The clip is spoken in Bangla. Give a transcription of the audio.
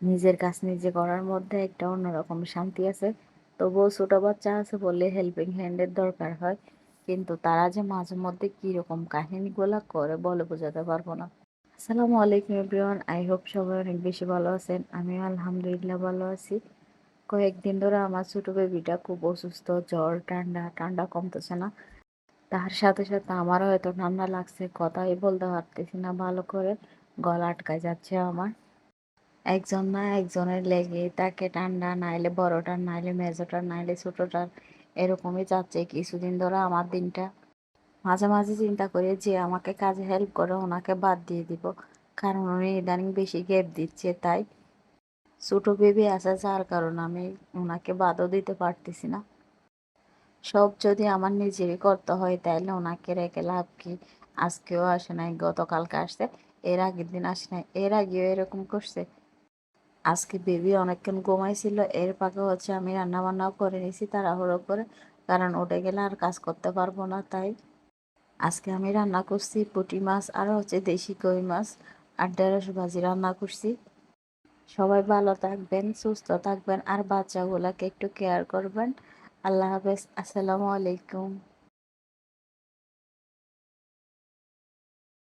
নিজের কাজ নিজে করার মধ্যে একটা অন্যরকম শান্তি আছে। তবুও ছোট বাচ্চা আছে বলে হেল্পিং হ্যান্ডের দরকার হয়, কিন্তু তারা যে মাঝে মধ্যে কিরকম কাহিনীগুলা করে বলে বোঝাতে পারবো না। আসসালামু আলাইকুম এভরিওয়ান, আই হোপ সবাই অনেক বেশি ভালো আছেন। আমিও আলহামদুলিল্লাহ ভালো আছি। কয়েকদিন ধরে আমার ছোট বেবিটা খুব অসুস্থ, জ্বর ঠান্ডা ঠান্ডা কমতেছে না। তার সাথে সাথে আমারও হয়তো ঠান্ডা লাগছে, কথাই বলতে পারতেছি না ভালো করে, গলা আটকায় যাচ্ছে আমার। একজন না একজনের লেগে তাকে ঠান্ডা, নাইলে বড়টার, নাইলে মেজোটার, নাইলে ছোটটার, এরকমই যাচ্ছে কিছুদিন ধরে আমার দিনটা। মাঝে মাঝে চিন্তা করি যে আমাকে কাজে হেল্প করে ওনাকে বাদ দিয়ে দিব, কারণ উনি ইদানিং বেশি গ্যাপ দিচ্ছে। তাই ছোট বেবি আছে যার কারণে আমি ওনাকে বাদও দিতে পারতেছি না। সব যদি আমার নিজেরই করতে হয় তাইলে ওনাকে রেখে লাভ কি? আজকেও আসে নাই, গতকালকে আসছে, এর আগের দিন আসে নাই, এর আগেও এরকম করছে। আজকে বেবি অনেকক্ষণ ঘুমাইছিল, এর ফাঁকে আমি রান্না বান্নাও করে নিয়েছি তাড়াহুড়ো করে, কারণ উঠে গেলে আর কাজ করতে পারবো না। তাই আজকে আমি রান্না করছি পুঁটি মাছ আর দেশি কই মাছ আর ঢেঁড়স ভাজি রান্না করছি। সবাই ভালো থাকবেন, সুস্থ থাকবেন, আর বাচ্চাগুলাকে একটু কেয়ার করবেন। আল্লাহ হাফেজ, আসসালামু আলাইকুম।